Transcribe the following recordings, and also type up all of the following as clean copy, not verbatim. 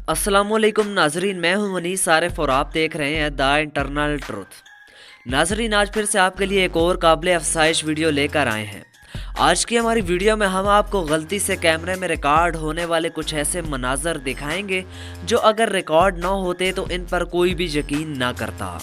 अस्सलाम वालेकुम नाजरीन, मैं हूं मनीष सारिफ और आप देख रहे हैं द इंटरनल ट्रुथ। नाजरीन, आज फिर से आपके लिए एक और काबिल अफसाइश वीडियो लेकर आए हैं। आज की हमारी वीडियो में हम आपको गलती से कैमरे में रिकॉर्ड होने वाले कुछ ऐसे मनाजर दिखाएंगे जो अगर रिकॉर्ड ना होते तो इन पर कोई भी यकीन ना करता।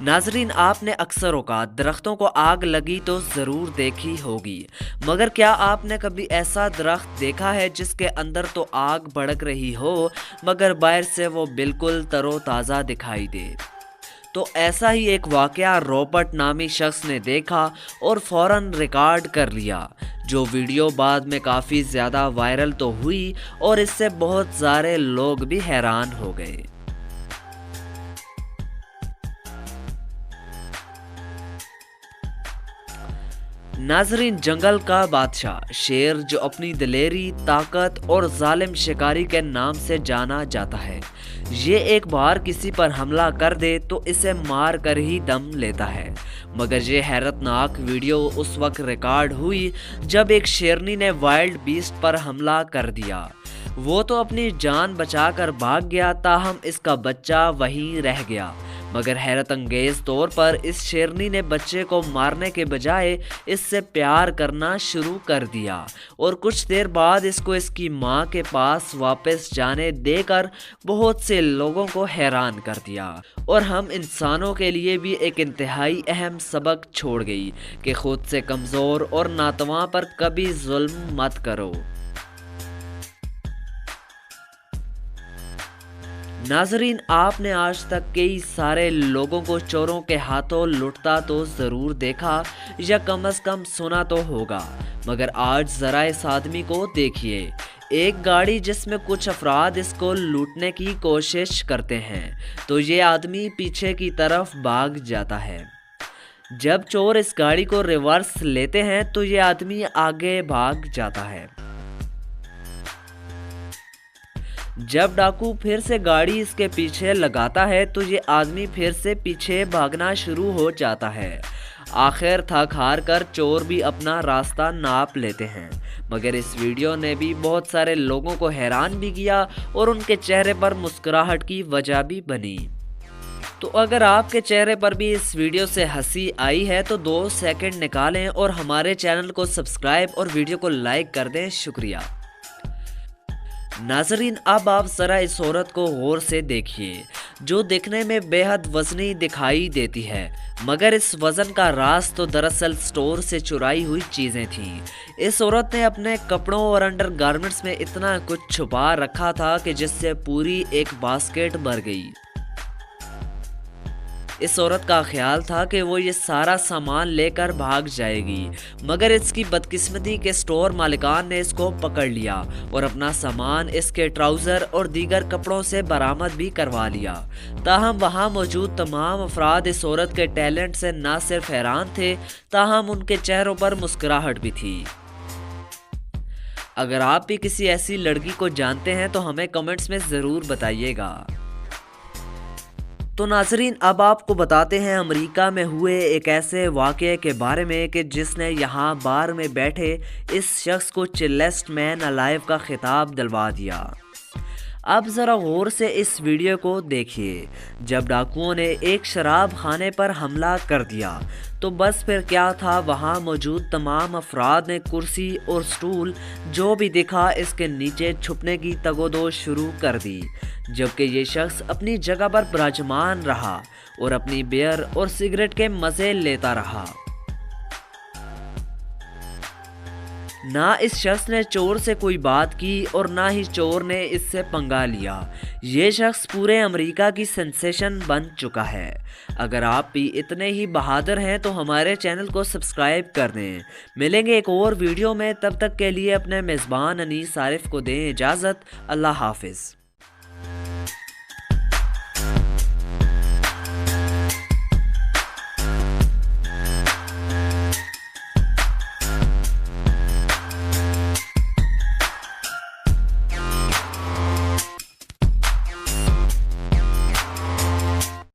नाजरीन, आपने अक्सर औकात दरख्तों को आग लगी तो ज़रूर देखी होगी, मगर क्या आपने कभी ऐसा दरख्त देखा है जिसके अंदर तो आग भड़क रही हो मगर बाहर से वो बिल्कुल तरोताज़ा दिखाई दे। तो ऐसा ही एक वाक़या रॉबर्ट नामी शख्स ने देखा और फ़ौरन रिकॉर्ड कर लिया, जो वीडियो बाद में काफ़ी ज़्यादा वायरल तो हुई और इससे बहुत सारे लोग भी हैरान हो गए। नाजरीन, जंगल का बादशाह शेर जो अपनी दिलेरी, ताकत और जालिम शिकारी के नाम से जाना जाता है, ये एक बार किसी पर हमला कर दे तो इसे मार कर ही दम लेता है। मगर ये हैरतनाक वीडियो उस वक्त रिकॉर्ड हुई जब एक शेरनी ने वाइल्ड बीस्ट पर हमला कर दिया। वो तो अपनी जान बचाकर भाग गया, ताहम इसका बच्चा वहीं रह गया। मगर हैरत अंगेज तौर पर इस शेरनी ने बच्चे को मारने के बजाय इससे प्यार करना शुरू कर दिया और कुछ देर बाद इसको इसकी माँ के पास वापस जाने देकर बहुत से लोगों को हैरान कर दिया। और हम इंसानों के लिए भी एक इंतहाई अहम सबक छोड़ गई कि खुद से कमज़ोर और नातवां पर कभी जुल्म मत करो। नाजरीन, आपने आज तक कई सारे लोगों को चोरों के हाथों लुटता तो ज़रूर देखा या कम से कम सुना तो होगा, मगर आज ज़रा इस आदमी को देखिए। एक गाड़ी जिसमें कुछ अफराद इसको लूटने की कोशिश करते हैं तो ये आदमी पीछे की तरफ भाग जाता है। जब चोर इस गाड़ी को रिवर्स लेते हैं तो ये आदमी आगे भाग जाता है। जब डाकू फिर से गाड़ी इसके पीछे लगाता है तो ये आदमी फिर से पीछे भागना शुरू हो जाता है। आखिर थक हार कर चोर भी अपना रास्ता नाप लेते हैं। मगर इस वीडियो ने भी बहुत सारे लोगों को हैरान भी किया और उनके चेहरे पर मुस्कुराहट की वजह भी बनी। तो अगर आपके चेहरे पर भी इस वीडियो से हंसी आई है तो 2 सेकंड निकालें और हमारे चैनल को सब्सक्राइब और वीडियो को लाइक कर दें। शुक्रिया। नाजरीन, अब आप ज़रा इस औरत को गौर से देखिए, जो दिखने में बेहद वजनी दिखाई देती है, मगर इस वज़न का राज तो दरअसल स्टोर से चुराई हुई चीज़ें थीं। इस औरत ने अपने कपड़ों और अंडर गारमेंट्स में इतना कुछ छुपा रखा था कि जिससे पूरी एक बास्केट भर गई। इस औरत का ख्याल था कि वो ये सारा सामान लेकर भाग जाएगी, मगर इसकी बदकिस्मती के स्टोर मालिकान ने इसको पकड़ लिया और अपना सामान इसके ट्राउज़र और दीगर कपड़ों से बरामद भी करवा लिया। ताहम वहाँ मौजूद तमाम अफराद इस औरत के टैलेंट से ना सिर्फ हैरान थे, ताहम उनके चेहरों पर मुस्कुराहट भी थी। अगर आप भी किसी ऐसी लड़की को जानते हैं तो हमें कमेंट्स में ज़रूर बताइएगा। तो नाजरीन, अब आपको बताते हैं अमेरिका में हुए एक ऐसे वाक़ये के बारे में कि जिसने यहाँ बार में बैठे इस शख्स को चिलेस्ट मैन अलाइव का खिताब दिलवा दिया। अब ज़रा गौर से इस वीडियो को देखिए। जब डाकुओं ने एक शराब खाने पर हमला कर दिया तो बस फिर क्या था, वहाँ मौजूद तमाम अफराद ने कुर्सी और स्टूल जो भी दिखा इसके नीचे छुपने की तगोदो शुरू कर दी, जबकि ये शख्स अपनी जगह पर विराजमान रहा और अपनी बियर और सिगरेट के मज़े लेता रहा। ना इस शख्स ने चोर से कोई बात की और ना ही चोर ने इससे पंगा लिया। ये शख्स पूरे अमेरिका की सेंसेशन बन चुका है। अगर आप भी इतने ही बहादुर हैं तो हमारे चैनल को सब्सक्राइब कर दें। मिलेंगे एक और वीडियो में, तब तक के लिए अपने मेज़बान अनीस सारिफ को दें इजाज़त। अल्लाह हाफिज़।